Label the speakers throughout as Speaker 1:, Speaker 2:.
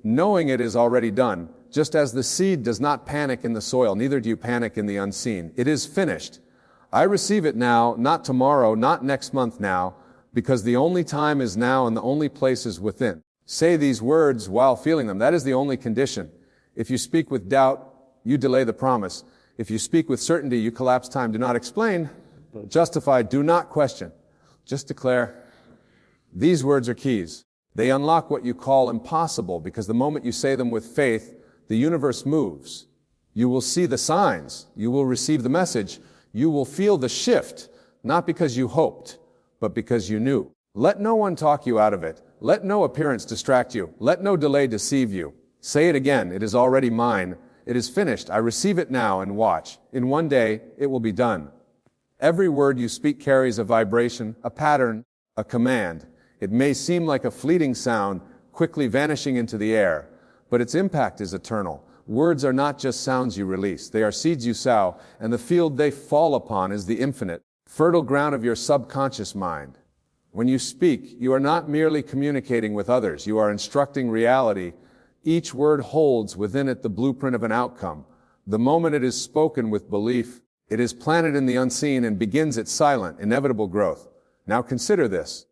Speaker 1: Knowing it is already done. Just as the seed does not panic in the soil, neither do you panic in the unseen. It is finished. I receive it now, not tomorrow, not next month now, because the only time is now and the only place is within. Say these words while feeling them. That is the only condition. If you speak with doubt, you delay the promise. If you speak with certainty, you collapse time. Do not explain, justify, do not question. Just declare. These words are keys. They unlock what you call impossible, because the moment you say them with faith, the universe moves. You will see the signs. You will receive the message. You will feel the shift, not because you hoped, but because you knew. Let no one talk you out of it. Let no appearance distract you. Let no delay deceive you. Say it again. It is already mine. It is finished. I receive it now, and watch. In one day, it will be done. Every word you speak carries a vibration, a pattern, a command. It may seem like a fleeting sound, quickly vanishing into the air, but its impact is eternal. Words are not just sounds you release. They are seeds you sow, and the field they fall upon is the infinite, fertile ground of your subconscious mind. When you speak, you are not merely communicating with others. You are instructing reality. Each word holds within it the blueprint of an outcome. The moment it is spoken with belief, it is planted in the unseen and begins its silent, inevitable growth. Now consider this.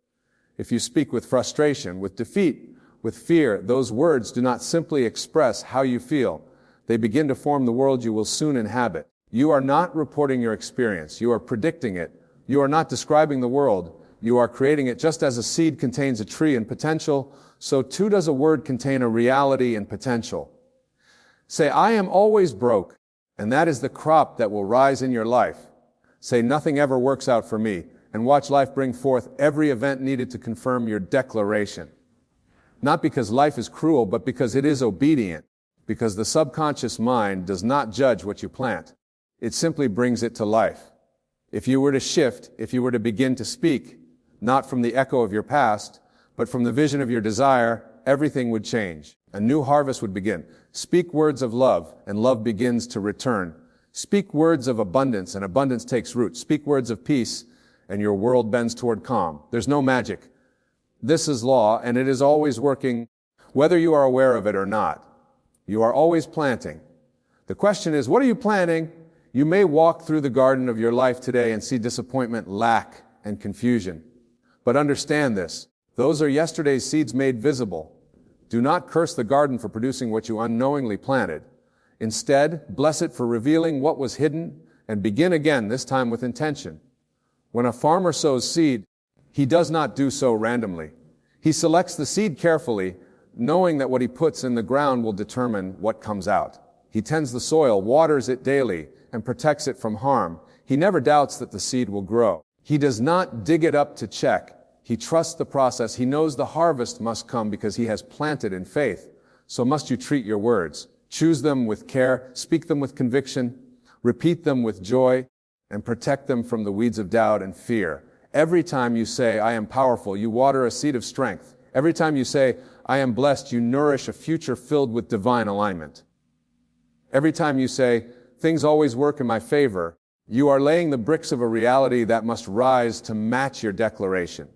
Speaker 1: If you speak with frustration, with defeat, with fear, those words do not simply express how you feel. They begin to form the world you will soon inhabit. You are not reporting your experience. You are predicting it. You are not describing the world. You are creating it. Just as a seed contains a tree and potential, so too does a word contain a reality and potential. Say, I am always broke, and that is the crop that will rise in your life. Say, nothing ever works out for me, and watch life bring forth every event needed to confirm your declaration. Not because life is cruel, but because it is obedient, because the subconscious mind does not judge what you plant. It simply brings it to life. If you were to shift, if you were to begin to speak, not from the echo of your past, but from the vision of your desire, everything would change. A new harvest would begin. Speak words of love, and love begins to return. Speak words of abundance, and abundance takes root. Speak words of peace, and your world bends toward calm. There's no magic. This is law, and it is always working, whether you are aware of it or not. You are always planting. The question is, what are you planting? You may walk through the garden of your life today and see disappointment, lack, and confusion. But understand this. Those are yesterday's seeds made visible. Do not curse the garden for producing what you unknowingly planted. Instead, bless it for revealing what was hidden, and begin again, this time with intention. When a farmer sows seed, he does not do so randomly. He selects the seed carefully, knowing that what he puts in the ground will determine what comes out. He tends the soil, waters it daily, and protects it from harm. He never doubts that the seed will grow. He does not dig it up to check. He trusts the process. He knows the harvest must come because he has planted in faith. So must you treat your words. Choose them with care, speak them with conviction, repeat them with joy, and protect them from the weeds of doubt and fear. Every time you say, I am powerful, you water a seed of strength. Every time you say, I am blessed, you nourish a future filled with divine alignment. Every time you say, things always work in my favor, you are laying the bricks of a reality that must rise to match your declaration.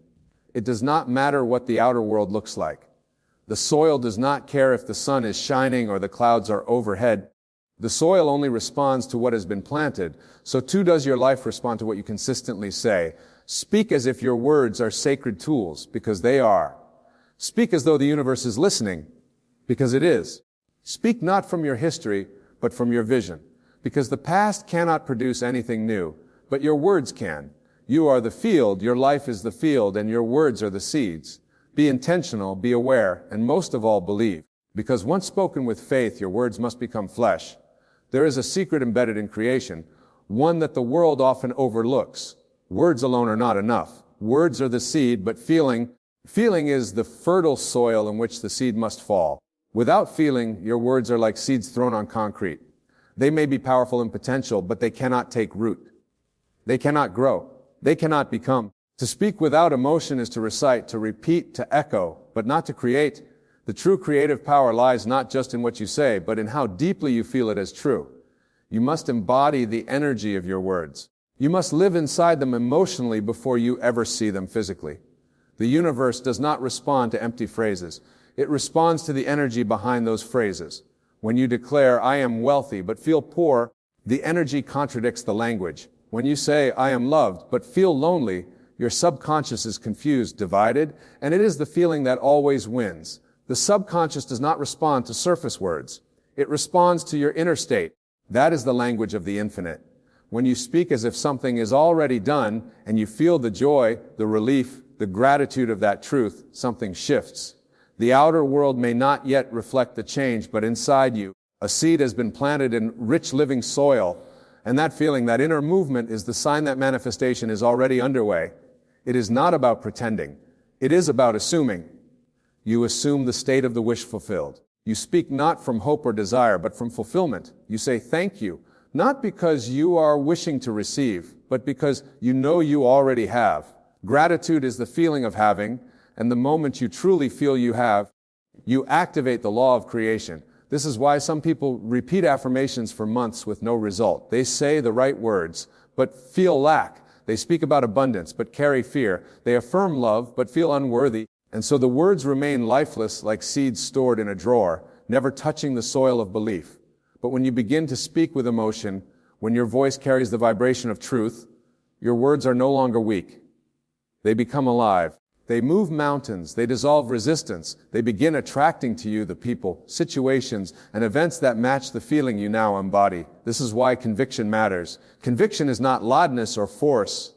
Speaker 1: It does not matter what the outer world looks like. The soil does not care if the sun is shining or the clouds are overhead. The soil only responds to what has been planted, so too does your life respond to what you consistently say. Speak as if your words are sacred tools, because they are. Speak as though the universe is listening, because it is. Speak not from your history, but from your vision, because the past cannot produce anything new, but your words can. You are the field, your life is the field, and your words are the seeds. Be intentional, be aware, and most of all, believe. Because once spoken with faith, your words must become flesh. There is a secret embedded in creation, one that the world often overlooks. Words alone are not enough. Words are the seed, but feeling is the fertile soil in which the seed must fall. Without feeling, your words are like seeds thrown on concrete. They may be powerful in potential, but they cannot take root. They cannot grow. They cannot become. To speak without emotion is to recite, to repeat, to echo, but not to create. The true creative power lies not just in what you say, but in how deeply you feel it as true. You must embody the energy of your words. You must live inside them emotionally before you ever see them physically. The universe does not respond to empty phrases. It responds to the energy behind those phrases. When you declare, I am wealthy but feel poor, the energy contradicts the language. When you say, I am loved but feel lonely, your subconscious is confused, divided, and it is the feeling that always wins. The subconscious does not respond to surface words. It responds to your inner state. That is the language of the infinite. When you speak as if something is already done and you feel the joy, the relief, the gratitude of that truth, something shifts. The outer world may not yet reflect the change, but inside you, a seed has been planted in rich living soil, and that feeling, that inner movement, is the sign that manifestation is already underway. It is not about pretending. It is about assuming. You assume the state of the wish fulfilled. You speak not from hope or desire, but from fulfillment. You say thank you, not because you are wishing to receive, but because you know you already have. Gratitude is the feeling of having, and the moment you truly feel you have, you activate the law of creation. This is why some people repeat affirmations for months with no result. They say the right words, but feel lack. They speak about abundance, but carry fear. They affirm love, but feel unworthy. And so the words remain lifeless like seeds stored in a drawer, never touching the soil of belief. But when you begin to speak with emotion, when your voice carries the vibration of truth, your words are no longer weak. They become alive. They move mountains. They dissolve resistance. They begin attracting to you the people, situations, and events that match the feeling you now embody. This is why conviction matters. Conviction is not loudness or force.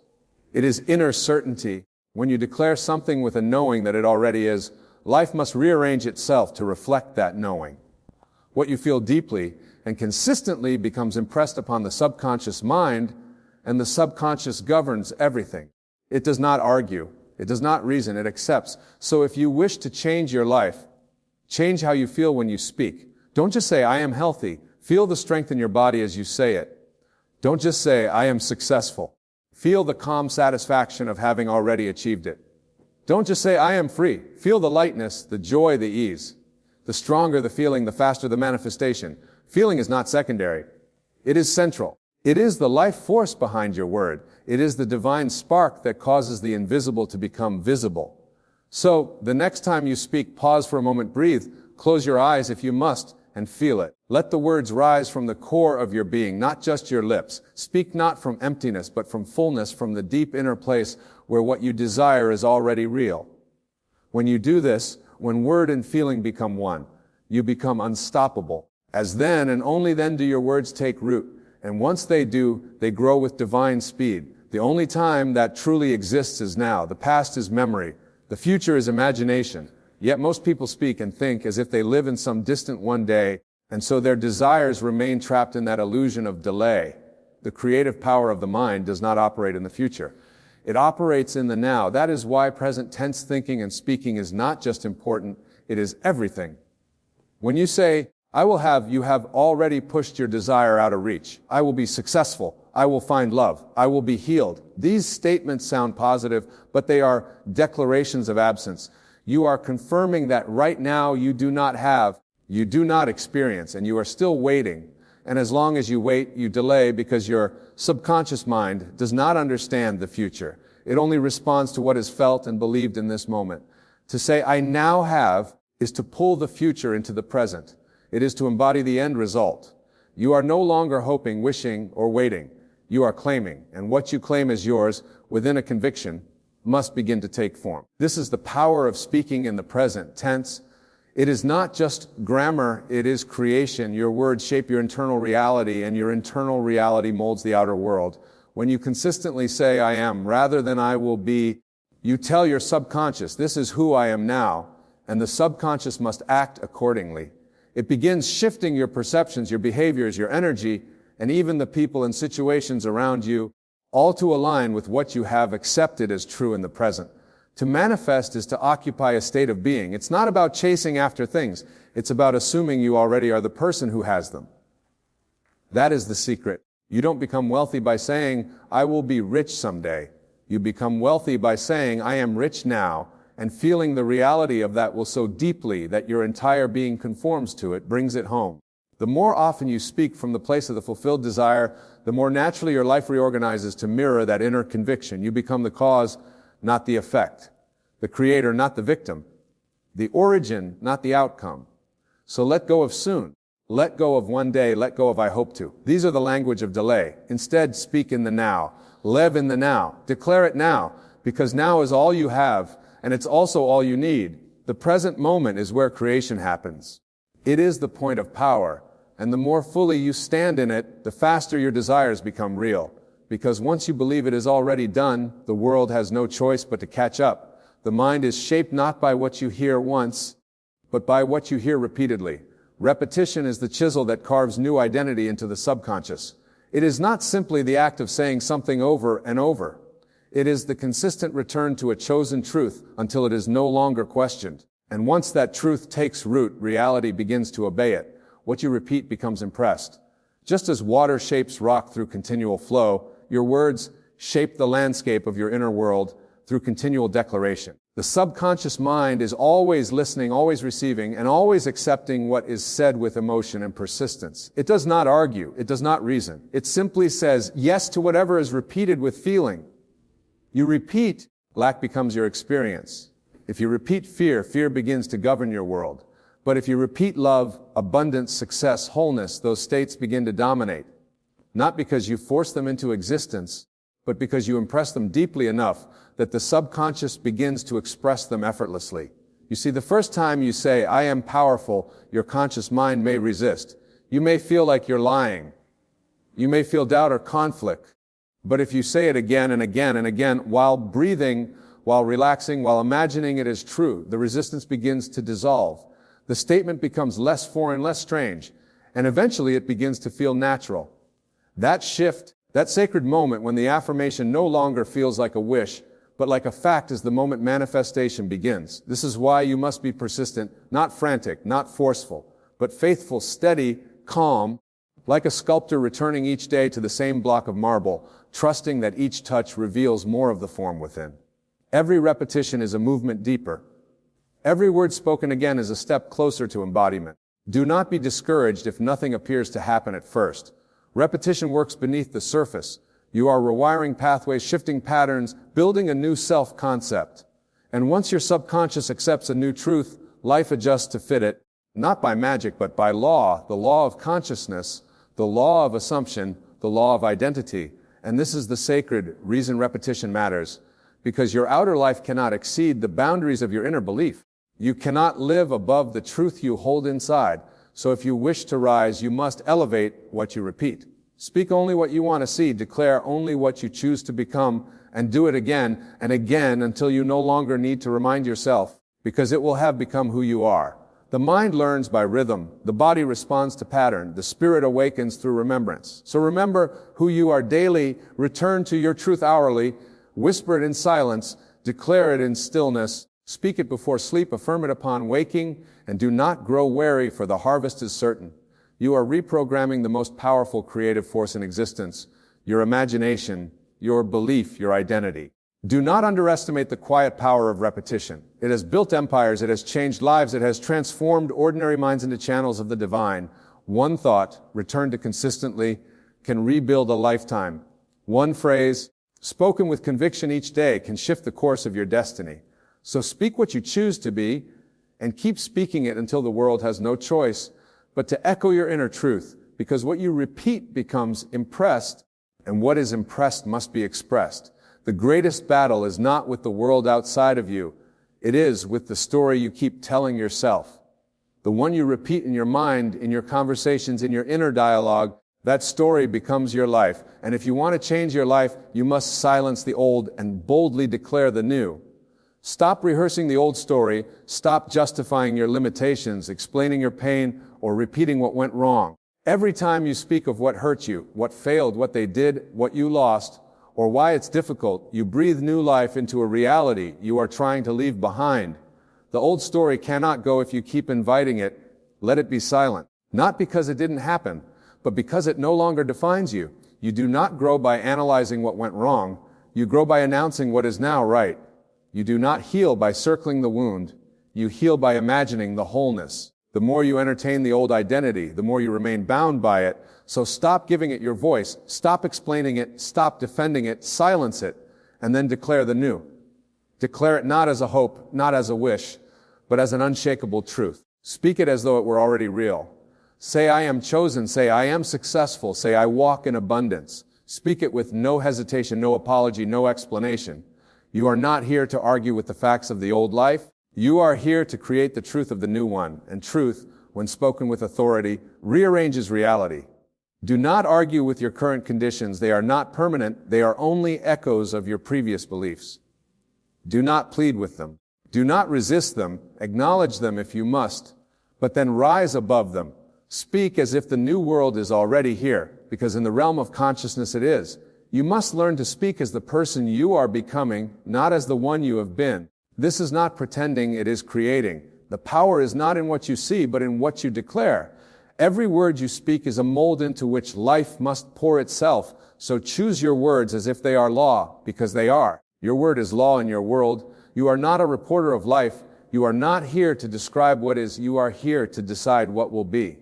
Speaker 1: It is inner certainty. When you declare something with a knowing that it already is, life must rearrange itself to reflect that knowing. What you feel deeply and consistently becomes impressed upon the subconscious mind, and the subconscious governs everything. It does not argue. It does not reason. It accepts. So if you wish to change your life, change how you feel when you speak. Don't just say, I am healthy. Feel the strength in your body as you say it. Don't just say, I am successful. Feel the calm satisfaction of having already achieved it. Don't just say, I am free. Feel the lightness, the joy, the ease. The stronger the feeling, the faster the manifestation. Feeling is not secondary. It is central. It is the life force behind your word. It is the divine spark that causes the invisible to become visible. So, the next time you speak, pause for a moment, breathe, close your eyes if you must, and feel it. Let the words rise from the core of your being, not just your lips. Speak not from emptiness, but from fullness, from the deep inner place where what you desire is already real. When you do this, when word and feeling become one, you become unstoppable. As then, and only then, do your words take root. And once they do, they grow with divine speed. The only time that truly exists is now. The past is memory. The future is imagination. Yet most people speak and think as if they live in some distant one day, and so their desires remain trapped in that illusion of delay. The creative power of the mind does not operate in the future. It operates in the now. That is why present tense thinking and speaking is not just important, it is everything. When you say, I will have, you have already pushed your desire out of reach. I will be successful. I will find love. I will be healed. These statements sound positive, but they are declarations of absence. You are confirming that right now you do not have, you do not experience, and you are still waiting. And as long as you wait, you delay because your subconscious mind does not understand the future. It only responds to what is felt and believed in this moment. To say, I now have, is to pull the future into the present. It is to embody the end result. You are no longer hoping, wishing, or waiting. You are claiming, and what you claim as yours within a conviction must begin to take form. This is the power of speaking in the present tense. It is not just grammar, it is creation. Your words shape your internal reality, and your internal reality molds the outer world. When you consistently say, I am, rather than I will be, you tell your subconscious, this is who I am now, and the subconscious must act accordingly. It begins shifting your perceptions, your behaviors, your energy, and even the people and situations around you, all to align with what you have accepted as true in the present. To manifest is to occupy a state of being. It's not about chasing after things. It's about assuming you already are the person who has them. That is the secret. You don't become wealthy by saying, I will be rich someday. You become wealthy by saying, I am rich now, and feeling the reality of that will so deeply that your entire being conforms to it, brings it home. The more often you speak from the place of the fulfilled desire, the more naturally your life reorganizes to mirror that inner conviction. You become the cause, not the effect. The creator, not the victim. The origin, not the outcome. So let go of soon. Let go of one day. Let go of I hope to. These are the language of delay. Instead, speak in the now. Live in the now. Declare it now, because now is all you have, and it's also all you need. The present moment is where creation happens. It is the point of power, and the more fully you stand in it, the faster your desires become real. Because once you believe it is already done, the world has no choice but to catch up. The mind is shaped not by what you hear once, but by what you hear repeatedly. Repetition is the chisel that carves new identity into the subconscious. It is not simply the act of saying something over and over. It is the consistent return to a chosen truth until it is no longer questioned. And once that truth takes root, reality begins to obey it. What you repeat becomes impressed. Just as water shapes rock through continual flow, your words shape the landscape of your inner world through continual declaration. The subconscious mind is always listening, always receiving, and always accepting what is said with emotion and persistence. It does not argue. It does not reason. It simply says yes to whatever is repeated with feeling. You repeat, lack becomes your experience. If you repeat fear, fear begins to govern your world. But if you repeat love, abundance, success, wholeness, those states begin to dominate. Not because you force them into existence, but because you impress them deeply enough that the subconscious begins to express them effortlessly. You see, the first time you say, I am powerful, your conscious mind may resist. You may feel like you're lying. You may feel doubt or conflict. But if you say it again and again and again, while breathing, while relaxing, while imagining it as true, the resistance begins to dissolve. The statement becomes less foreign, less strange, and eventually it begins to feel natural. That shift, that sacred moment when the affirmation no longer feels like a wish, but like a fact as the moment manifestation begins. This is why you must be persistent, not frantic, not forceful, but faithful, steady, calm, like a sculptor returning each day to the same block of marble, trusting that each touch reveals more of the form within. Every repetition is a movement deeper. Every word spoken again is a step closer to embodiment. Do not be discouraged if nothing appears to happen at first. Repetition works beneath the surface. You are rewiring pathways, shifting patterns, building a new self-concept. And once your subconscious accepts a new truth, life adjusts to fit it, not by magic, but by law, the law of consciousness, the law of assumption, the law of identity. And this is the sacred reason repetition matters, because your outer life cannot exceed the boundaries of your inner belief. You cannot live above the truth you hold inside. So if you wish to rise, you must elevate what you repeat. Speak only what you want to see, declare only what you choose to become, and do it again and again until you no longer need to remind yourself, because it will have become who you are. The mind learns by rhythm, the body responds to pattern, the spirit awakens through remembrance. So remember who you are daily, return to your truth hourly, whisper it in silence, declare it in stillness, speak it before sleep, affirm it upon waking, and do not grow weary, for the harvest is certain. You are reprogramming the most powerful creative force in existence, your imagination, your belief, your identity. Do not underestimate the quiet power of repetition. It has built empires, it has changed lives, it has transformed ordinary minds into channels of the divine. One thought, returned to consistently, can rebuild a lifetime. One phrase, spoken with conviction each day, can shift the course of your destiny. So speak what you choose to be, and keep speaking it until the world has no choice but to echo your inner truth, because what you repeat becomes impressed, and what is impressed must be expressed. The greatest battle is not with the world outside of you. It is with the story you keep telling yourself. The one you repeat in your mind, in your conversations, in your inner dialogue, that story becomes your life. And if you want to change your life, you must silence the old and boldly declare the new. Stop rehearsing the old story. Stop justifying your limitations, explaining your pain, or repeating what went wrong. Every time you speak of what hurt you, what failed, what they did, what you lost, or why it's difficult, you breathe new life into a reality you are trying to leave behind. The old story cannot go if you keep inviting it. Let it be silent. Not because it didn't happen, but because it no longer defines you. You do not grow by analyzing what went wrong. You grow by announcing what is now right. You do not heal by circling the wound. You heal by imagining the wholeness. The more you entertain the old identity, the more you remain bound by it. So stop giving it your voice. Stop explaining it. Stop defending it. Silence it. And then declare the new. Declare it not as a hope, not as a wish, but as an unshakable truth. Speak it as though it were already real. Say, I am chosen. Say, I am successful. Say, I walk in abundance. Speak it with no hesitation, no apology, no explanation. You are not here to argue with the facts of the old life. You are here to create the truth of the new one. And truth, when spoken with authority, rearranges reality. Do not argue with your current conditions. They are not permanent. They are only echoes of your previous beliefs. Do not plead with them. Do not resist them. Acknowledge them if you must, but then rise above them. Speak as if the new world is already here, because in the realm of consciousness it is. You must learn to speak as the person you are becoming, not as the one you have been. This is not pretending, it is creating. The power is not in what you see, but in what you declare. Every word you speak is a mold into which life must pour itself, so choose your words as if they are law, because they are. Your word is law in your world. You are not a reporter of life. You are not here to describe what is. You are here to decide what will be.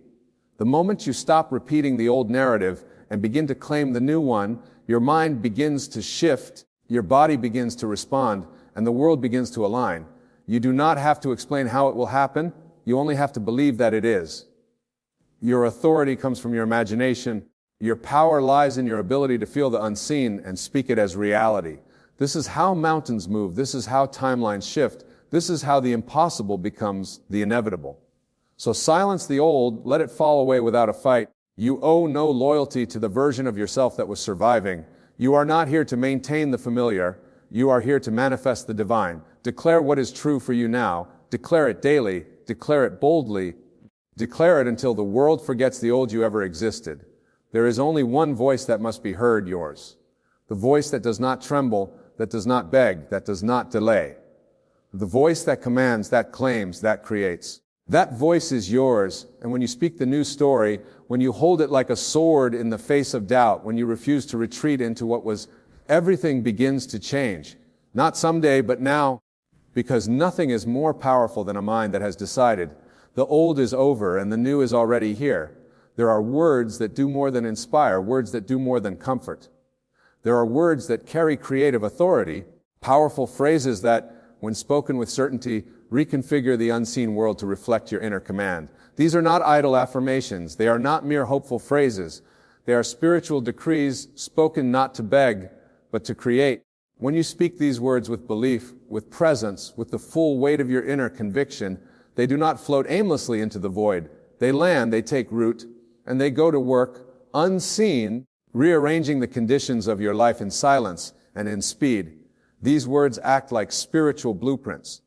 Speaker 1: The moment you stop repeating the old narrative and begin to claim the new one, your mind begins to shift, your body begins to respond, and the world begins to align. You do not have to explain how it will happen. You only have to believe that it is. Your authority comes from your imagination. Your power lies in your ability to feel the unseen and speak it as reality. This is how mountains move. This is how timelines shift. This is how the impossible becomes the inevitable. So silence the old, let it fall away without a fight. You owe no loyalty to the version of yourself that was surviving. You are not here to maintain the familiar. You are here to manifest the divine. Declare what is true for you now. Declare it daily. Declare it boldly. Declare it until the world forgets the old you ever existed. There is only one voice that must be heard, yours. The voice that does not tremble, that does not beg, that does not delay. The voice that commands, that claims, that creates. That voice is yours, and when you speak the new story, when you hold it like a sword in the face of doubt, when you refuse to retreat into what was, everything begins to change. Not someday, but now, because nothing is more powerful than a mind that has decided. The old is over, and the new is already here. There are words that do more than inspire, words that do more than comfort. There are words that carry creative authority, powerful phrases that, when spoken with certainty, reconfigure the unseen world to reflect your inner command. These are not idle affirmations. They are not mere hopeful phrases. They are spiritual decrees spoken not to beg, but to create. When you speak these words with belief, with presence, with the full weight of your inner conviction, they do not float aimlessly into the void. They land, they take root, and they go to work, unseen, rearranging the conditions of your life in silence and in speed. These words act like spiritual blueprints.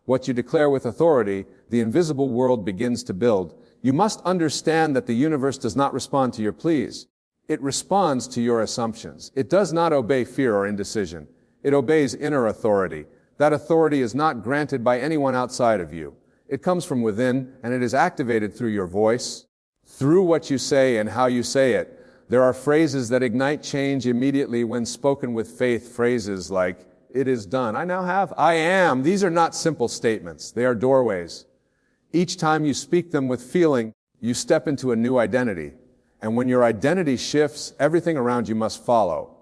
Speaker 1: What you declare with authority, the invisible world begins to build. You must understand that the universe does not respond to your pleas. It responds to your assumptions. It does not obey fear or indecision. It obeys inner authority. That authority is not granted by anyone outside of you. It comes from within, and it is activated through your voice, through what you say and how you say it. There are phrases that ignite change immediately when spoken with faith, phrases like, "It is done." "I now have." "I am." These are not simple statements. They are doorways. Each time you speak them with feeling, you step into a new identity. And when your identity shifts, everything around you must follow.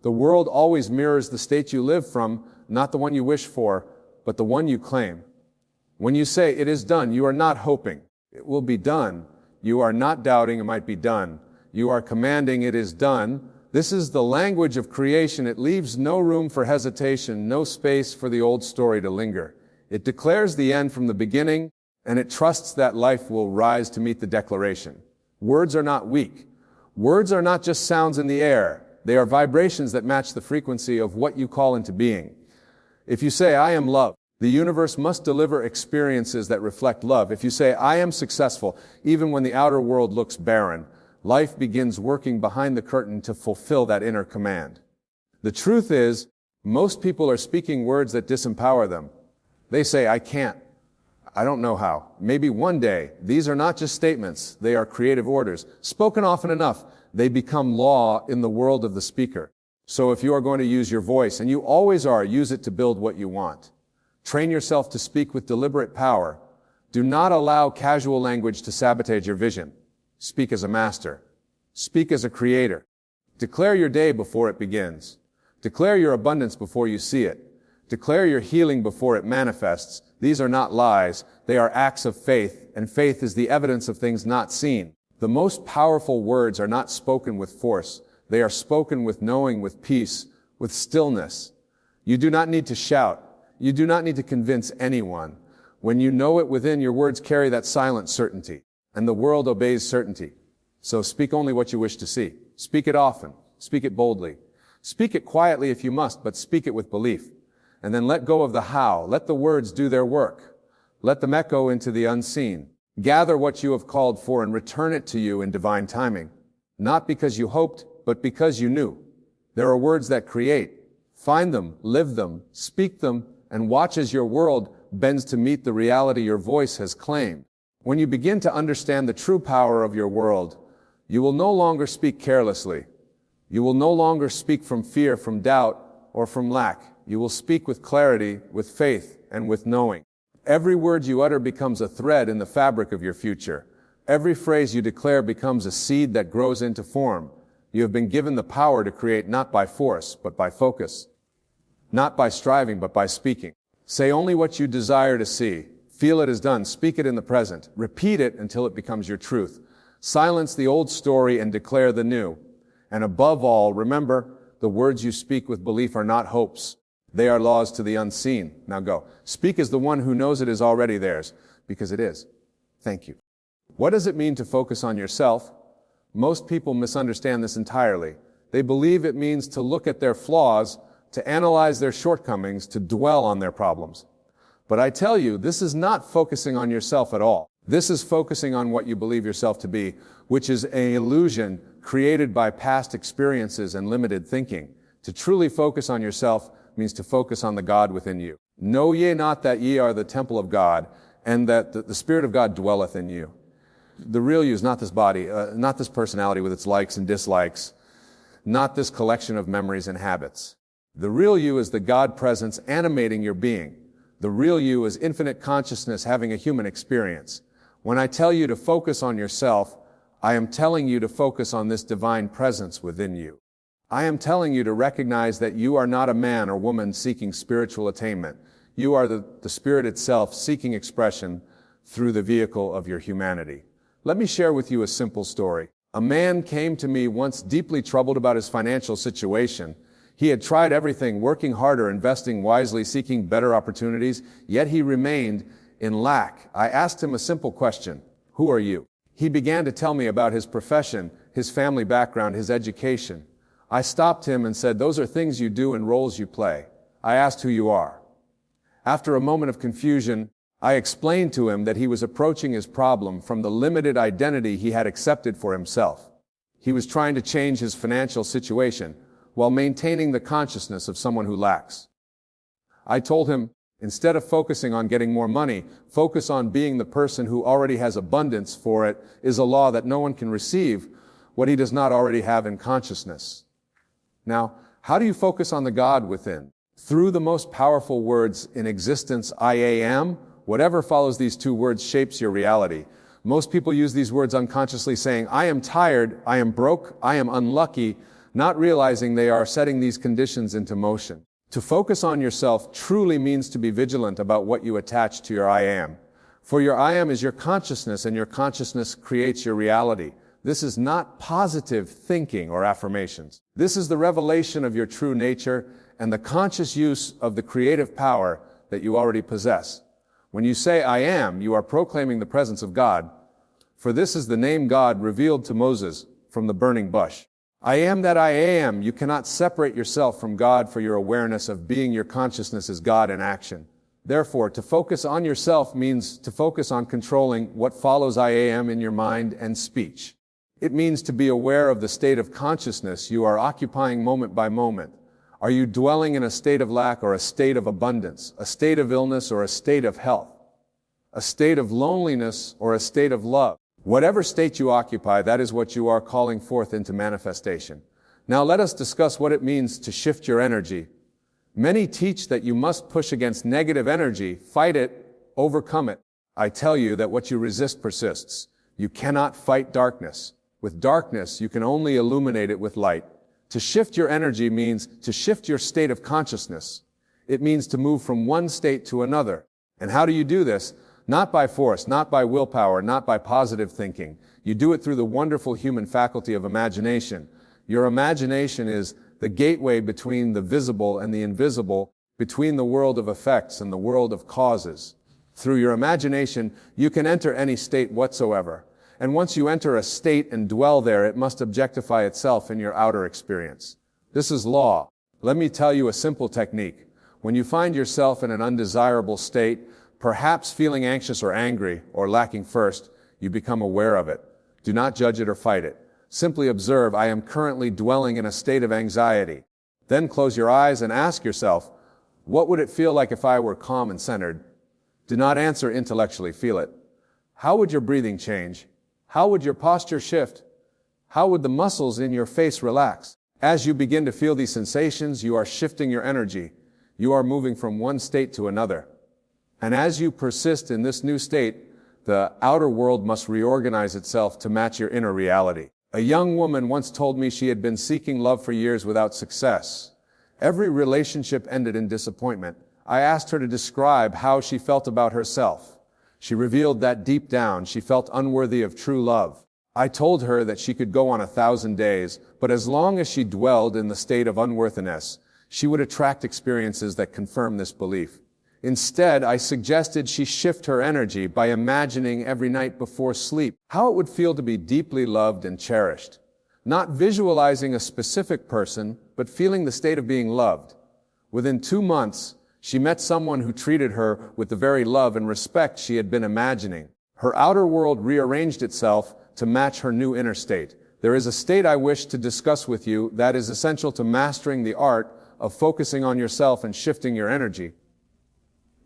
Speaker 1: The world always mirrors the state you live from, not the one you wish for, but the one you claim. When you say, "It is done," you are not hoping. It will be done. You are not doubting it might be done. You are commanding it is done. This is the language of creation. It leaves no room for hesitation, no space for the old story to linger. It declares the end from the beginning, and it trusts that life will rise to meet the declaration. Words are not weak. Words are not just sounds in the air. They are vibrations that match the frequency of what you call into being. If you say, "I am love," the universe must deliver experiences that reflect love. If you say, "I am successful," even when the outer world looks barren, life begins working behind the curtain to fulfill that inner command. The truth is, most people are speaking words that disempower them. They say, "I can't. I don't know how. Maybe one day." These are not just statements. They are creative orders. Spoken often enough, they become law in the world of the speaker. So if you are going to use your voice, and you always are, use it to build what you want. Train yourself to speak with deliberate power. Do not allow casual language to sabotage your vision. Speak as a master. Speak as a creator. Declare your day before it begins. Declare your abundance before you see it. Declare your healing before it manifests. These are not lies, they are acts of faith, and faith is the evidence of things not seen. The most powerful words are not spoken with force, they are spoken with knowing, with peace, with stillness. You do not need to shout, you do not need to convince anyone. When you know it within, your words carry that silent certainty, and the world obeys certainty. So speak only what you wish to see. Speak it often, speak it boldly. Speak it quietly if you must, but speak it with belief. And then let go of the how. Let the words do their work. Let them echo into the unseen. Gather what you have called for and return it to you in divine timing. Not because you hoped, but because you knew. There are words that create. Find them, live them, speak them, and watch as your world bends to meet the reality your voice has claimed. When you begin to understand the true power of your world, you will no longer speak carelessly. You will no longer speak from fear, from doubt, or from lack. You will speak with clarity, with faith, and with knowing. Every word you utter becomes a thread in the fabric of your future. Every phrase you declare becomes a seed that grows into form. You have been given the power to create not by force, but by focus. Not by striving, but by speaking. Say only what you desire to see. Feel it is done. Speak it in the present. Repeat it until it becomes your truth. Silence the old story and declare the new. And above all, remember, the words you speak with belief are not hopes. They are laws to the unseen. Now go. Speak as the one who knows it is already theirs, because it is. Thank you. What does it mean to focus on yourself? Most people misunderstand this entirely. They believe it means to look at their flaws, to analyze their shortcomings, to dwell on their problems. But I tell you, this is not focusing on yourself at all. This is focusing on what you believe yourself to be, which is an illusion created by past experiences and limited thinking. To truly focus on yourself means to focus on the God within you. Know ye not that ye are the temple of God, and that the Spirit of God dwelleth in you. The real you is not this body, not this personality with its likes and dislikes, not this collection of memories and habits. The real you is the God presence animating your being. The real you is infinite consciousness having a human experience. When I tell you to focus on yourself, I am telling you to focus on this divine presence within you. I am telling you to recognize that you are not a man or woman seeking spiritual attainment. You are the Spirit itself seeking expression through the vehicle of your humanity. Let me share with you a simple story. A man came to me once deeply troubled about his financial situation. He had tried everything, working harder, investing wisely, seeking better opportunities, yet he remained in lack. I asked him a simple question: who are you? He began to tell me about his profession, his family background, his education. I stopped him and said, those are things you do and roles you play. I asked who you are. After a moment of confusion, I explained to him that he was approaching his problem from the limited identity he had accepted for himself. He was trying to change his financial situation while maintaining the consciousness of someone who lacks. I told him, instead of focusing on getting more money, focus on being the person who already has abundance, for it is a law that no one can receive what he does not already have in consciousness. Now, how do you focus on the God within? Through the most powerful words in existence, I am. Whatever follows these two words shapes your reality. Most people use these words unconsciously, saying, I am tired, I am broke, I am unlucky, not realizing they are setting these conditions into motion. To focus on yourself truly means to be vigilant about what you attach to your I am. For your I am is your consciousness, and your consciousness creates your reality. This is not positive thinking or affirmations. This is the revelation of your true nature and the conscious use of the creative power that you already possess. When you say I am, you are proclaiming the presence of God. For this is the name God revealed to Moses from the burning bush. I am that I am. You cannot separate yourself from God, for your awareness of being your consciousness is God in action. Therefore, to focus on yourself means to focus on controlling what follows I am in your mind and speech. It means to be aware of the state of consciousness you are occupying moment by moment. Are you dwelling in a state of lack or a state of abundance, a state of illness or a state of health, a state of loneliness or a state of love? Whatever state you occupy, that is what you are calling forth into manifestation. Now let us discuss what it means to shift your energy. Many teach that you must push against negative energy, fight it, overcome it. I tell you that what you resist persists. You cannot fight darkness. With darkness, you can only illuminate it with light. To shift your energy means to shift your state of consciousness. It means to move from one state to another. And how do you do this? Not by force, not by willpower, not by positive thinking. You do it through the wonderful human faculty of imagination. Your imagination is the gateway between the visible and the invisible, between the world of effects and the world of causes. Through your imagination, you can enter any state whatsoever. And once you enter a state and dwell there, it must objectify itself in your outer experience. This is law. Let me tell you a simple technique. When you find yourself in an undesirable state, perhaps feeling anxious or angry or lacking first, you become aware of it. Do not judge it or fight it. Simply observe, I am currently dwelling in a state of anxiety. Then close your eyes and ask yourself, what would it feel like if I were calm and centered? Do not answer intellectually, feel it. How would your breathing change? How would your posture shift? How would the muscles in your face relax? As you begin to feel these sensations, you are shifting your energy. You are moving from one state to another. And as you persist in this new state, the outer world must reorganize itself to match your inner reality. A young woman once told me she had been seeking love for years without success. Every relationship ended in disappointment. I asked her to describe how she felt about herself. She revealed that deep down she felt unworthy of true love. I told her that she could go on 1,000 days, but as long as she dwelled in the state of unworthiness, she would attract experiences that confirm this belief. Instead, I suggested she shift her energy by imagining every night before sleep how it would feel to be deeply loved and cherished. Not visualizing a specific person, but feeling the state of being loved. Within 2 months, she met someone who treated her with the very love and respect she had been imagining. Her outer world rearranged itself to match her new inner state. There is a state I wish to discuss with you that is essential to mastering the art of focusing on yourself and shifting your energy.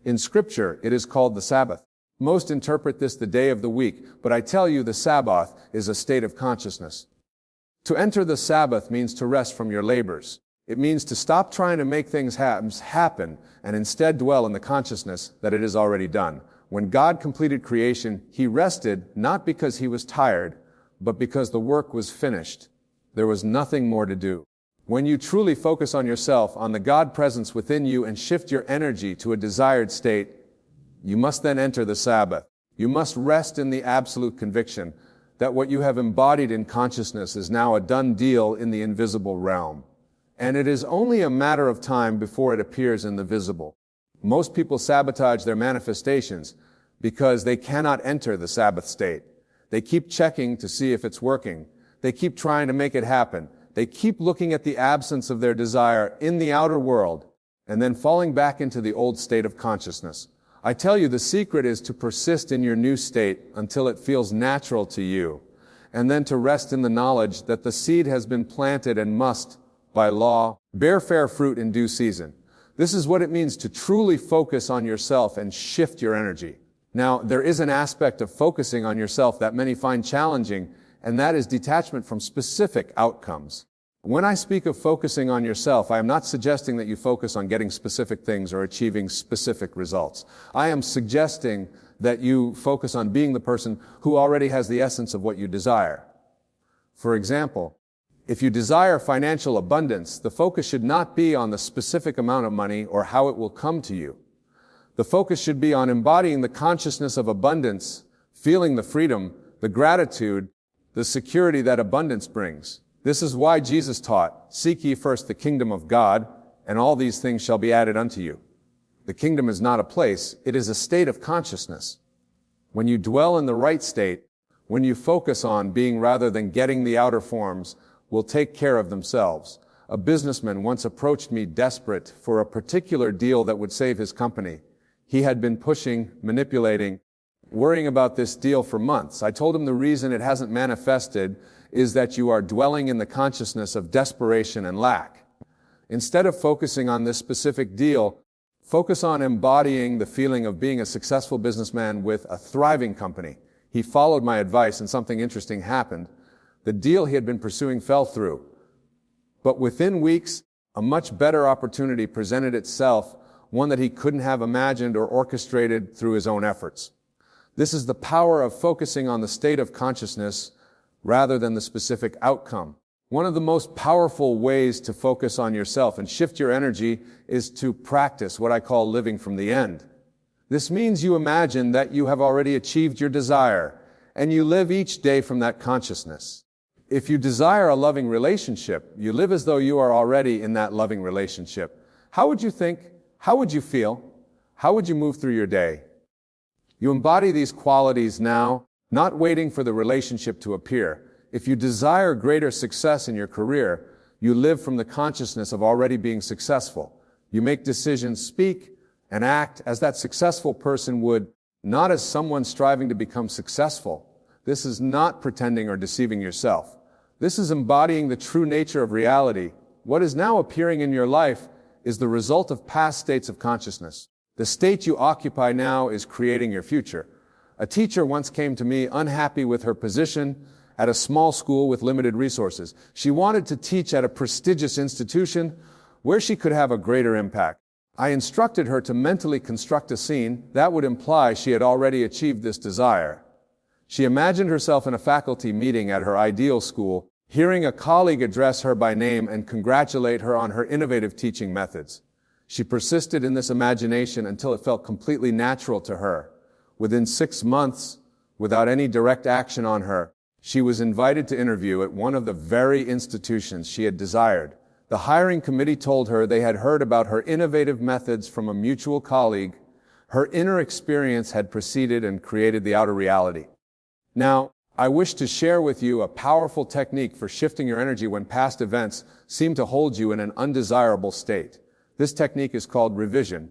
Speaker 1: In Scripture, it is called the Sabbath. Most interpret this the day of the week, but I tell you the Sabbath is a state of consciousness. To enter the Sabbath means to rest from your labors. It means to stop trying to make things happen and instead dwell in the consciousness that it is already done. When God completed creation, He rested not because He was tired, but because the work was finished. There was nothing more to do. When you truly focus on yourself, on the God presence within you, and shift your energy to a desired state, you must then enter the Sabbath. You must rest in the absolute conviction that what you have embodied in consciousness is now a done deal in the invisible realm. And it is only a matter of time before it appears in the visible. Most people sabotage their manifestations because they cannot enter the Sabbath state. They keep checking to see if it's working. They keep trying to make it happen. They keep looking at the absence of their desire in the outer world and then falling back into the old state of consciousness. I tell you, the secret is to persist in your new state until it feels natural to you, and then to rest in the knowledge that the seed has been planted and must, by law, bear fair fruit in due season. This is what it means to truly focus on yourself and shift your energy. Now, there is an aspect of focusing on yourself that many find challenging, and that is detachment from specific outcomes. When I speak of focusing on yourself, I am not suggesting that you focus on getting specific things or achieving specific results. I am suggesting that you focus on being the person who already has the essence of what you desire. For example, if you desire financial abundance, the focus should not be on the specific amount of money or how it will come to you. The focus should be on embodying the consciousness of abundance, feeling the freedom, the gratitude, the security that abundance brings. This is why Jesus taught, "Seek ye first the kingdom of God, and all these things shall be added unto you." The kingdom is not a place, it is a state of consciousness. When you dwell in the right state, when you focus on being rather than getting, the outer forms will take care of themselves. A businessman once approached me desperate for a particular deal that would save his company. He had been pushing, manipulating, worrying about this deal for months. I told him the reason it hasn't manifested is that you are dwelling in the consciousness of desperation and lack. Instead of focusing on this specific deal, focus on embodying the feeling of being a successful businessman with a thriving company. He followed my advice and something interesting happened. The deal he had been pursuing fell through. But within weeks, a much better opportunity presented itself, one that he couldn't have imagined or orchestrated through his own efforts. This is the power of focusing on the state of consciousness rather than the specific outcome. One of the most powerful ways to focus on yourself and shift your energy is to practice what I call living from the end. This means you imagine that you have already achieved your desire, and you live each day from that consciousness. If you desire a loving relationship, you live as though you are already in that loving relationship. How would you think? How would you feel? How would you move through your day? You embody these qualities now, not waiting for the relationship to appear. If you desire greater success in your career, you live from the consciousness of already being successful. You make decisions, speak, and act as that successful person would, not as someone striving to become successful. This is not pretending or deceiving yourself. This is embodying the true nature of reality. What is now appearing in your life is the result of past states of consciousness. The state you occupy now is creating your future. A teacher once came to me unhappy with her position at a small school with limited resources. She wanted to teach at a prestigious institution where she could have a greater impact. I instructed her to mentally construct a scene that would imply she had already achieved this desire. She imagined herself in a faculty meeting at her ideal school, hearing a colleague address her by name and congratulate her on her innovative teaching methods. She persisted in this imagination until it felt completely natural to her. Within 6 months, without any direct action on her, she was invited to interview at one of the very institutions she had desired. The hiring committee told her they had heard about her innovative methods from a mutual colleague. Her inner experience had preceded and created the outer reality. Now, I wish to share with you a powerful technique for shifting your energy when past events seem to hold you in an undesirable state. This technique is called revision.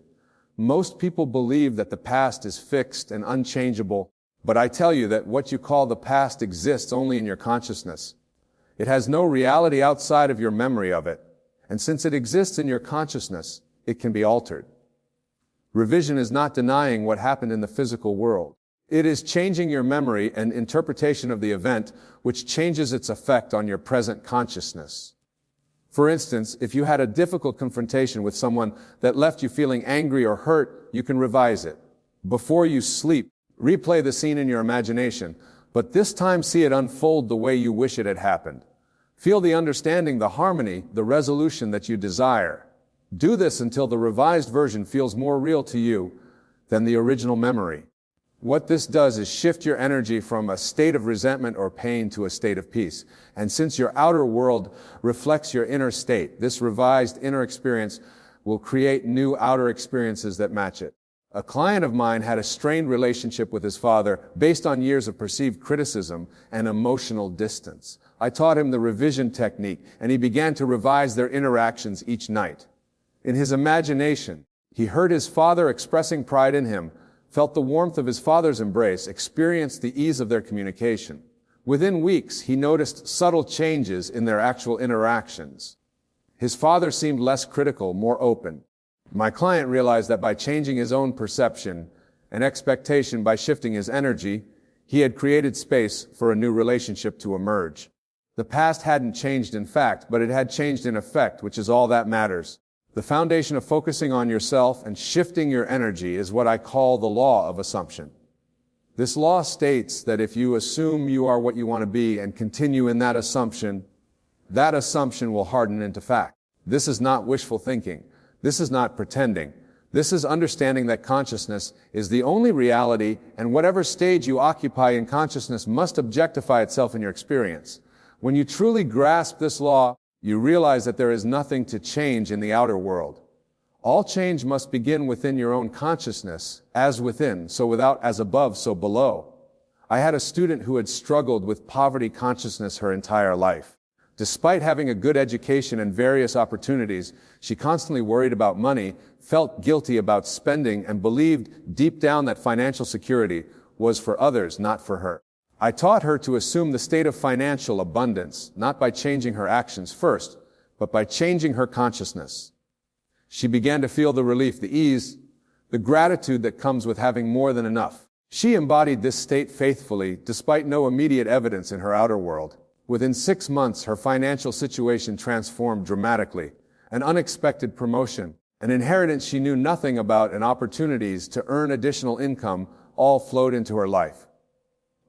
Speaker 1: Most people believe that the past is fixed and unchangeable, but I tell you that what you call the past exists only in your consciousness. It has no reality outside of your memory of it, and since it exists in your consciousness, it can be altered. Revision is not denying what happened in the physical world. It is changing your memory and interpretation of the event, which changes its effect on your present consciousness. For instance, if you had a difficult confrontation with someone that left you feeling angry or hurt, you can revise it. Before you sleep, replay the scene in your imagination, but this time see it unfold the way you wish it had happened. Feel the understanding, the harmony, the resolution that you desire. Do this until the revised version feels more real to you than the original memory. What this does is shift your energy from a state of resentment or pain to a state of peace. And since your outer world reflects your inner state, this revised inner experience will create new outer experiences that match it. A client of mine had a strained relationship with his father based on years of perceived criticism and emotional distance. I taught him the revision technique, and he began to revise their interactions each night. In his imagination, he heard his father expressing pride in him, felt the warmth of his father's embrace, experienced the ease of their communication. Within weeks, he noticed subtle changes in their actual interactions. His father seemed less critical, more open. My client realized that by changing his own perception and expectation, by shifting his energy, he had created space for a new relationship to emerge. The past hadn't changed in fact, but it had changed in effect, which is all that matters. The foundation of focusing on yourself and shifting your energy is what I call the law of assumption. This law states that if you assume you are what you want to be and continue in that assumption will harden into fact. This is not wishful thinking. This is not pretending. This is understanding that consciousness is the only reality, and whatever stage you occupy in consciousness must objectify itself in your experience. When you truly grasp this law, you realize that there is nothing to change in the outer world. All change must begin within your own consciousness, as within, so without, as above, so below. I had a student who had struggled with poverty consciousness her entire life. Despite having a good education and various opportunities, she constantly worried about money, felt guilty about spending, and believed deep down that financial security was for others, not for her. I taught her to assume the state of financial abundance, not by changing her actions first, but by changing her consciousness. She began to feel the relief, the ease, the gratitude that comes with having more than enough. She embodied this state faithfully, despite no immediate evidence in her outer world. Within 6 months, her financial situation transformed dramatically. An unexpected promotion, an inheritance she knew nothing about, and opportunities to earn additional income all flowed into her life.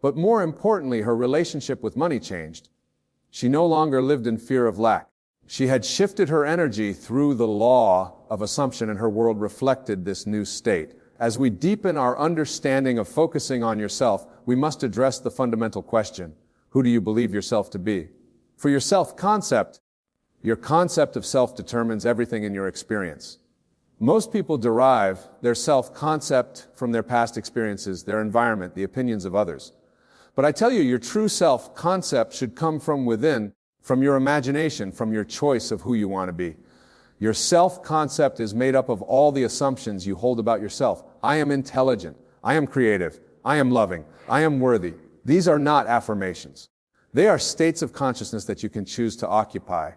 Speaker 1: But more importantly, her relationship with money changed. She no longer lived in fear of lack. She had shifted her energy through the law of assumption, and her world reflected this new state. As we deepen our understanding of focusing on yourself, we must address the fundamental question: who do you believe yourself to be? For your self-concept, your concept of self determines everything in your experience. Most people derive their self-concept from their past experiences, their environment, the opinions of others. But I tell you, your true self-concept should come from within, from your imagination, from your choice of who you want to be. Your self-concept is made up of all the assumptions you hold about yourself. I am intelligent. I am creative. I am loving. I am worthy. These are not affirmations. They are states of consciousness that you can choose to occupy.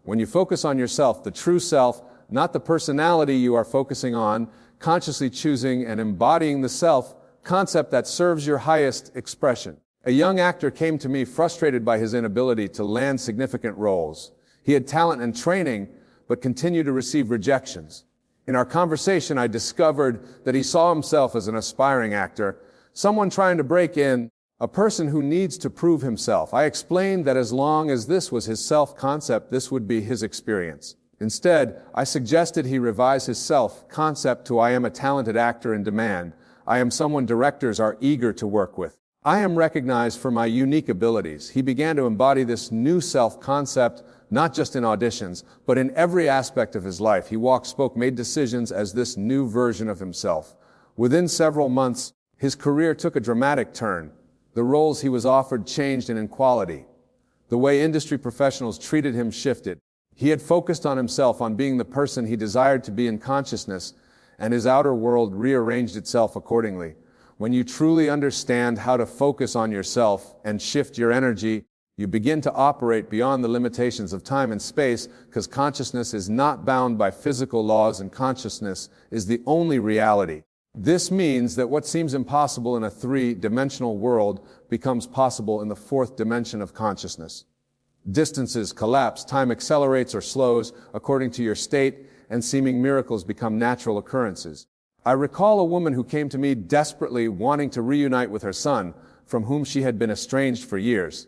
Speaker 1: When you focus on yourself, the true self, not the personality you are focusing on, consciously choosing and embodying the self-concept that serves your highest expression. A young actor came to me frustrated by his inability to land significant roles. He had talent and training, but continued to receive rejections. In our conversation, I discovered that he saw himself as an aspiring actor, someone trying to break in, a person who needs to prove himself. I explained that as long as this was his self-concept, this would be his experience. Instead, I suggested he revise his self-concept to: I am a talented actor in demand. I am someone directors are eager to work with. I am recognized for my unique abilities. He began to embody this new self-concept, not just in auditions, but in every aspect of his life. He walked, spoke, made decisions as this new version of himself. Within several months, his career took a dramatic turn. The roles he was offered changed in quality. The way industry professionals treated him shifted. He had focused on himself, on being the person he desired to be in consciousness, and his outer world rearranged itself accordingly. When you truly understand how to focus on yourself and shift your energy, you begin to operate beyond the limitations of time and space, because consciousness is not bound by physical laws, and consciousness is the only reality. This means that what seems impossible in a three-dimensional world becomes possible in the fourth dimension of consciousness. Distances collapse, time accelerates or slows according to your state, and seeming miracles become natural occurrences. I recall a woman who came to me desperately wanting to reunite with her son, from whom she had been estranged for years.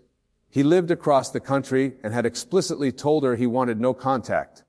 Speaker 1: He lived across the country and had explicitly told her he wanted no contact.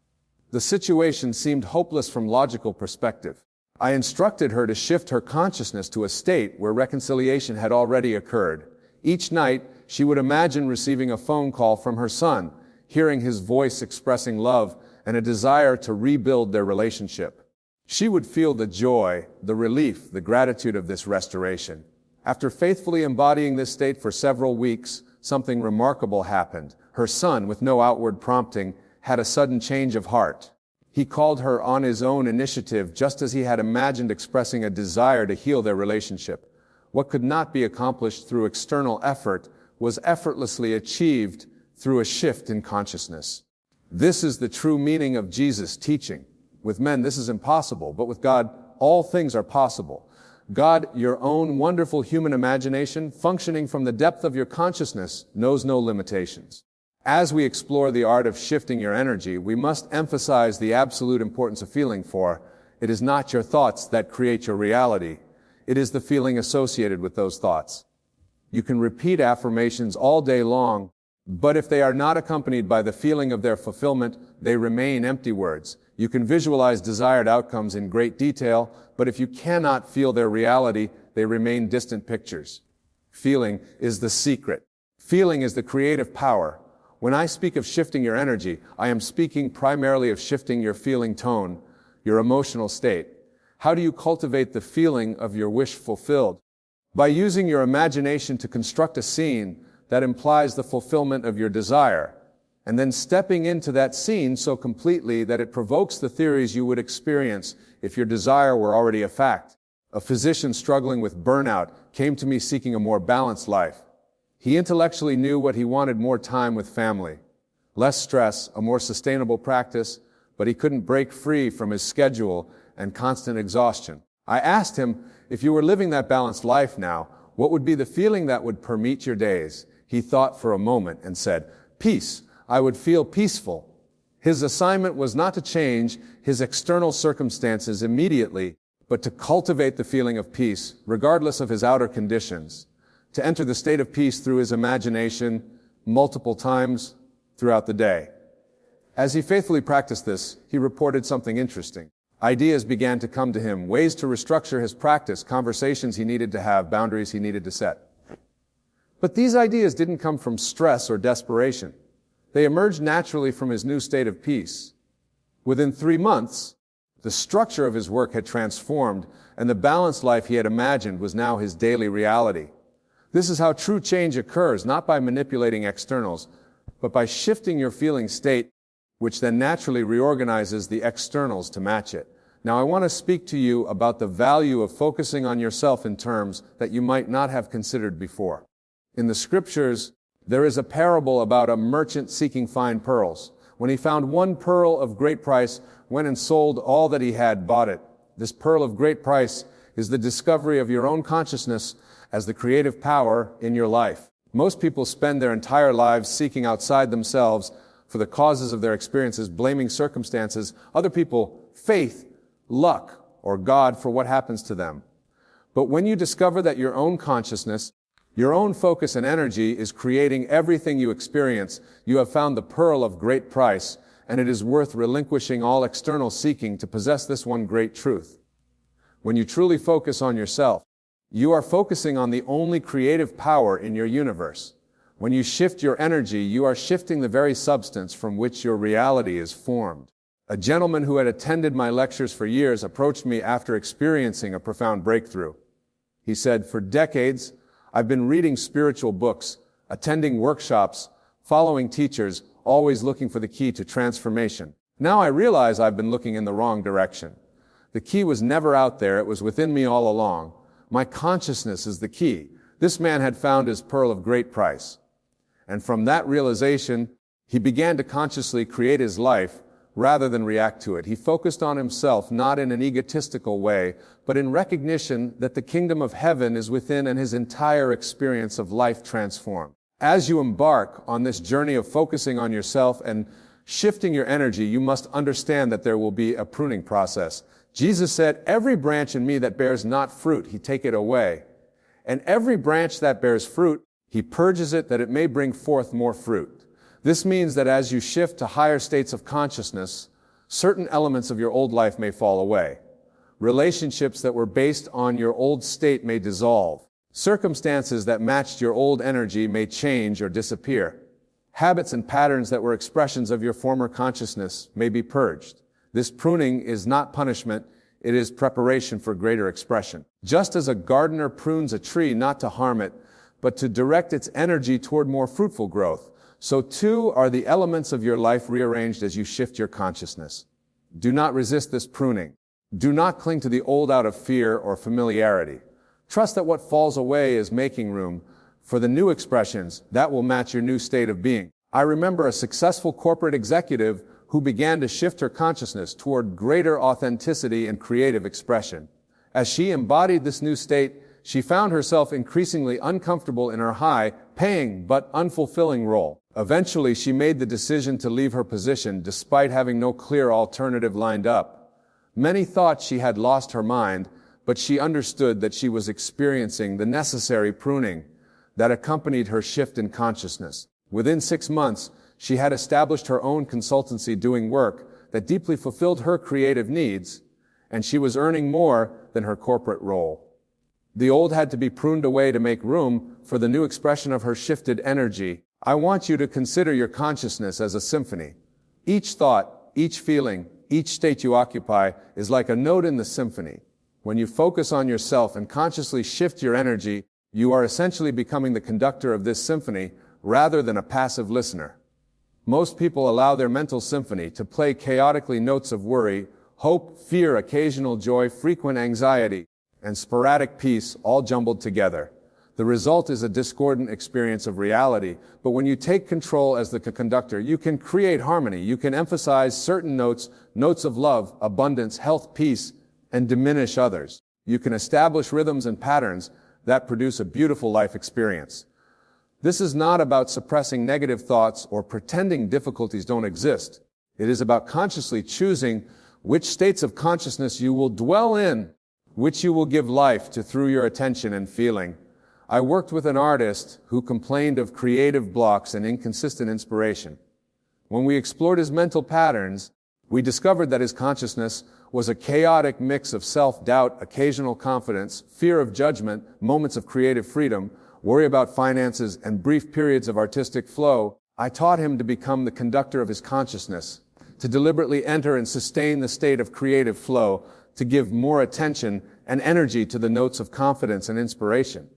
Speaker 1: The situation seemed hopeless from logical perspective. I instructed her to shift her consciousness to a state where reconciliation had already occurred. Each night, she would imagine receiving a phone call from her son, hearing his voice expressing love and a desire to rebuild their relationship. She would feel the joy, the relief, the gratitude of this restoration. After faithfully embodying this state for several weeks, something remarkable happened. Her son, with no outward prompting, had a sudden change of heart. He called her on his own initiative, just as he had imagined expressing a desire to heal their relationship. What could not be accomplished through external effort was effortlessly achieved through a shift in consciousness. This is the true meaning of Jesus' teaching. With men, this is impossible, but with God, all things are possible. God, your own wonderful human imagination, functioning from the depth of your consciousness, knows no limitations. As we explore the art of shifting your energy, we must emphasize the absolute importance of feeling, for it is not your thoughts that create your reality. It is the feeling associated with those thoughts. You can repeat affirmations all day long, but if they are not accompanied by the feeling of their fulfillment, they remain empty words. You can visualize desired outcomes in great detail, but if you cannot feel their reality, they remain distant pictures. Feeling is the secret. Feeling is the creative power. When I speak of shifting your energy, I am speaking primarily of shifting your feeling tone, your emotional state. How do you cultivate the feeling of your wish fulfilled? By using your imagination to construct a scene that implies the fulfillment of your desire, and then stepping into that scene so completely that it provokes the theories you would experience if your desire were already a fact. A physician struggling with burnout came to me seeking a more balanced life. He intellectually knew what he wanted: more time with family, less stress, a more sustainable practice, but he couldn't break free from his schedule and constant exhaustion. I asked him, if you were living that balanced life now, what would be the feeling that would permeate your days? He thought for a moment and said, peace. I would feel peaceful. His assignment was not to change his external circumstances immediately, but to cultivate the feeling of peace, regardless of his outer conditions, to enter the state of peace through his imagination multiple times throughout the day. As he faithfully practiced this, he reported something interesting. Ideas began to come to him, ways to restructure his practice, conversations he needed to have, boundaries he needed to set. But these ideas didn't come from stress or desperation. They emerged naturally from his new state of peace. Within 3 months, the structure of his work had transformed, and the balanced life he had imagined was now his daily reality. This is how true change occurs, not by manipulating externals, but by shifting your feeling state, which then naturally reorganizes the externals to match it. Now, I want to speak to you about the value of focusing on yourself in terms that you might not have considered before. In the scriptures, there is a parable about a merchant seeking fine pearls. When he found one pearl of great price, went and sold all that he had, bought it. This pearl of great price is the discovery of your own consciousness as the creative power in your life. Most people spend their entire lives seeking outside themselves for the causes of their experiences, blaming circumstances, other people, faith, luck, or God for what happens to them. But when you discover that your own consciousness, your own focus and energy is creating everything you experience, you have found the pearl of great price, and it is worth relinquishing all external seeking to possess this one great truth. When you truly focus on yourself, you are focusing on the only creative power in your universe. When you shift your energy, you are shifting the very substance from which your reality is formed. A gentleman who had attended my lectures for years approached me after experiencing a profound breakthrough. He said, "For decades, I've been reading spiritual books, attending workshops, following teachers, always looking for the key to transformation. Now I realize I've been looking in the wrong direction. The key was never out there, it was within me all along. My consciousness is the key." This man had found his pearl of great price. And from that realization, he began to consciously create his life rather than react to it. He focused on himself, not in an egotistical way, but in recognition that the kingdom of heaven is within and his entire experience of life transformed. As you embark on this journey of focusing on yourself and shifting your energy, you must understand that there will be a pruning process. Jesus said, "Every branch in me that bears not fruit, he take it away. And every branch that bears fruit, he purges it that it may bring forth more fruit." This means that as you shift to higher states of consciousness, certain elements of your old life may fall away. Relationships that were based on your old state may dissolve. Circumstances that matched your old energy may change or disappear. Habits and patterns that were expressions of your former consciousness may be purged. This pruning is not punishment, it is preparation for greater expression. Just as a gardener prunes a tree not to harm it, but to direct its energy toward more fruitful growth, so too are the elements of your life rearranged as you shift your consciousness. Do not resist this pruning. Do not cling to the old out of fear or familiarity. Trust that what falls away is making room for the new expressions that will match your new state of being. I remember a successful corporate executive who began to shift her consciousness toward greater authenticity and creative expression. As she embodied this new state, she found herself increasingly uncomfortable in her high-paying but unfulfilling role. Eventually, she made the decision to leave her position despite having no clear alternative lined up. Many thought she had lost her mind, but she understood that she was experiencing the necessary pruning that accompanied her shift in consciousness. Within 6 months, she had established her own consultancy doing work that deeply fulfilled her creative needs, and she was earning more than her corporate role. The old had to be pruned away to make room for the new expression of her shifted energy. I want you to consider your consciousness as a symphony. Each thought, each feeling, each state you occupy is like a note in the symphony. When you focus on yourself and consciously shift your energy, you are essentially becoming the conductor of this symphony rather than a passive listener. Most people allow their mental symphony to play chaotically notes of worry, hope, fear, occasional joy, frequent anxiety, and sporadic peace all jumbled together. The result is a discordant experience of reality, but when you take control as the conductor, you can create harmony. You can emphasize certain notes, notes of love, abundance, health, peace, and diminish others. You can establish rhythms and patterns that produce a beautiful life experience. This is not about suppressing negative thoughts or pretending difficulties don't exist. It is about consciously choosing which states of consciousness you will dwell in, which you will give life to through your attention and feeling. I worked with an artist who complained of creative blocks and inconsistent inspiration. When we explored his mental patterns, we discovered that his consciousness was a chaotic mix of self-doubt, occasional confidence, fear of judgment, moments of creative freedom, worry about finances, and brief periods of artistic flow, I taught him to become the conductor of his consciousness, to deliberately enter and sustain the state of creative flow, to give more attention and energy to the notes of confidence and inspiration.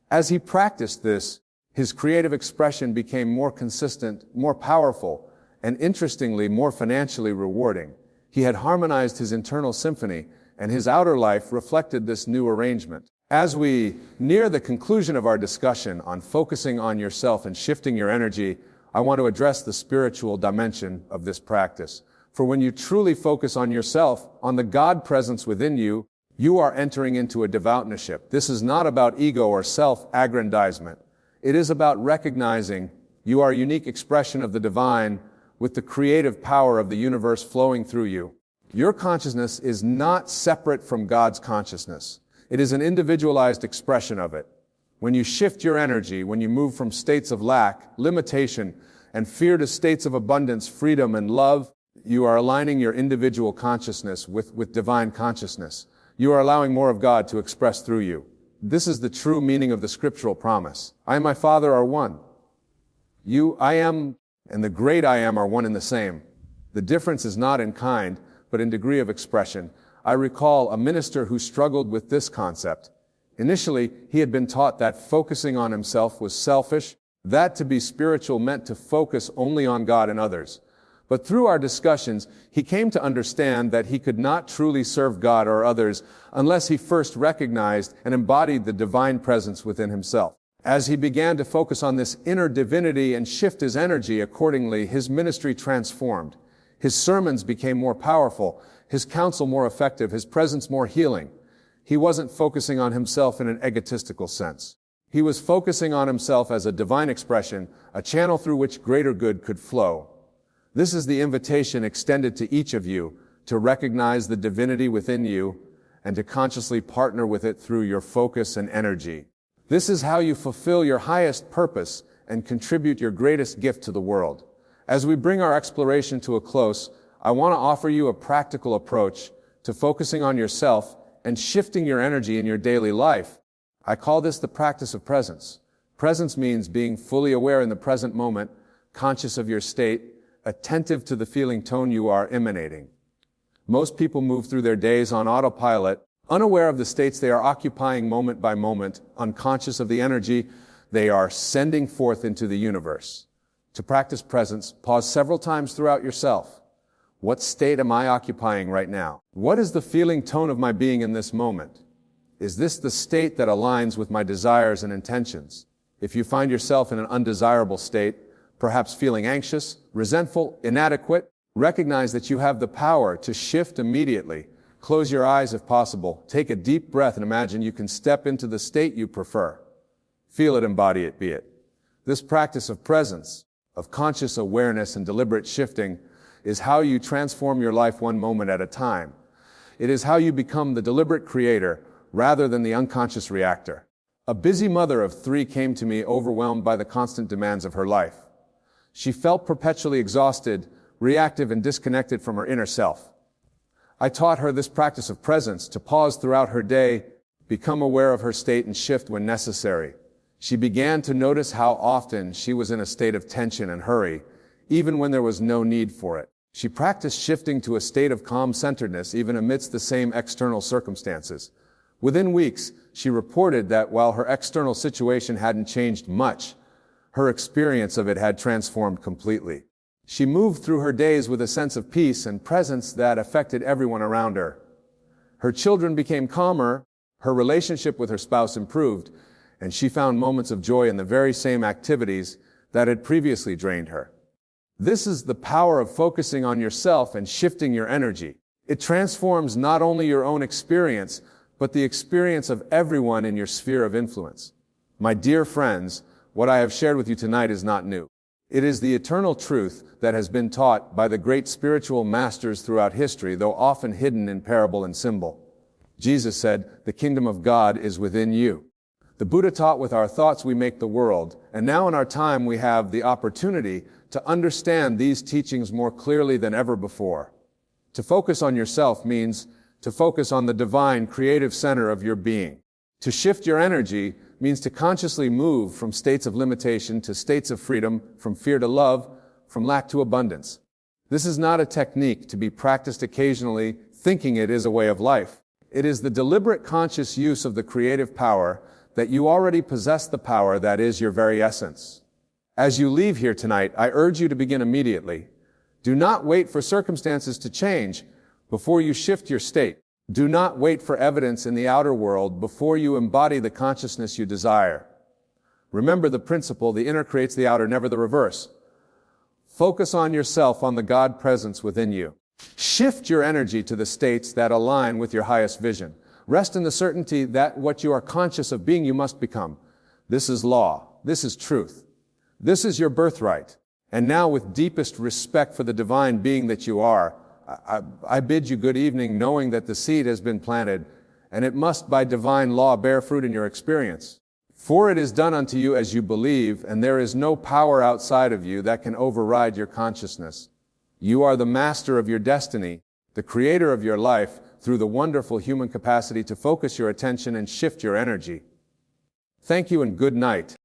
Speaker 1: As he practiced this, his creative expression became more consistent, more powerful, and interestingly, more financially rewarding. He had harmonized his internal symphony, and his outer life reflected this new arrangement. As we near the conclusion of our discussion on focusing on yourself and shifting your energy, I want to address the spiritual dimension of this practice. For when you truly focus on yourself, on the God presence within you, you are entering into a devoutness. This is not about ego or self-aggrandizement. It is about recognizing you are a unique expression of the divine with the creative power of the universe flowing through you. Your consciousness is not separate from God's consciousness. It is an individualized expression of it. When you shift your energy, when you move from states of lack, limitation, and fear to states of abundance, freedom, and love, you are aligning your individual consciousness with divine consciousness. You are allowing more of God to express through you. This is the true meaning of the scriptural promise. I and my Father are one. You, I am, and the great I am are one and the same. The difference is not in kind, but in degree of expression. I recall a minister who struggled with this concept. Initially, he had been taught that focusing on himself was selfish, that to be spiritual meant to focus only on God and others. But through our discussions, he came to understand that he could not truly serve God or others unless he first recognized and embodied the divine presence within himself. As he began to focus on this inner divinity and shift his energy accordingly, his ministry transformed. His sermons became more powerful, his counsel more effective, his presence more healing. He wasn't focusing on himself in an egotistical sense. He was focusing on himself as a divine expression, a channel through which greater good could flow. This is the invitation extended to each of you to recognize the divinity within you and to consciously partner with it through your focus and energy. This is how you fulfill your highest purpose and contribute your greatest gift to the world. As we bring our exploration to a close, I want to offer you a practical approach to focusing on yourself and shifting your energy in your daily life. I call this the practice of presence. Presence means being fully aware in the present moment, conscious of your state, attentive to the feeling tone you are emanating. Most people move through their days on autopilot, unaware of the states they are occupying moment by moment, unconscious of the energy they are sending forth into the universe. To practice presence, pause several times throughout yourself. What state am I occupying right now? What is the feeling tone of my being in this moment? Is this the state that aligns with my desires and intentions? If you find yourself in an undesirable state, perhaps feeling anxious, resentful, inadequate, recognize that you have the power to shift immediately. Close your eyes if possible. Take a deep breath and imagine you can step into the state you prefer. Feel it, embody it, be it. This practice of presence, of conscious awareness and deliberate shifting, is how you transform your life one moment at a time. It is how you become the deliberate creator rather than the unconscious reactor. A busy mother of 3 came to me overwhelmed by the constant demands of her life. She felt perpetually exhausted, reactive, and disconnected from her inner self. I taught her this practice of presence to pause throughout her day, become aware of her state, and shift when necessary. She began to notice how often she was in a state of tension and hurry, even when there was no need for it. She practiced shifting to a state of calm centeredness even amidst the same external circumstances. Within weeks, she reported that while her external situation hadn't changed much, her experience of it had transformed completely. She moved through her days with a sense of peace and presence that affected everyone around her. Her children became calmer, her relationship with her spouse improved, and she found moments of joy in the very same activities that had previously drained her. This is the power of focusing on yourself and shifting your energy. It transforms not only your own experience, but the experience of everyone in your sphere of influence. My dear friends, what I have shared with you tonight is not new. It is the eternal truth that has been taught by the great spiritual masters throughout history, though often hidden in parable and symbol. Jesus said, "The kingdom of God is within you." The Buddha taught, "With our thoughts we make the world," and now in our time we have the opportunity to understand these teachings more clearly than ever before. To focus on yourself means to focus on the divine, creative center of your being. To shift your energy means to consciously move from states of limitation to states of freedom, from fear to love, from lack to abundance. This is not a technique to be practiced occasionally, thinking it is a way of life. It is the deliberate conscious use of the creative power that you already possess, the power that is your very essence. As you leave here tonight, I urge you to begin immediately. Do not wait for circumstances to change before you shift your state. Do not wait for evidence in the outer world before you embody the consciousness you desire. Remember the principle, the inner creates the outer, never the reverse. Focus on yourself, on the God presence within you. Shift your energy to the states that align with your highest vision. Rest in the certainty that what you are conscious of being, you must become. This is law. This is truth. This is your birthright. And now, with deepest respect for the divine being that you are, I bid you good evening, knowing that the seed has been planted, and it must by divine law bear fruit in your experience. For it is done unto you as you believe, and there is no power outside of you that can override your consciousness. You are the master of your destiny, the creator of your life, through the wonderful human capacity to focus your attention and shift your energy. Thank you and good night.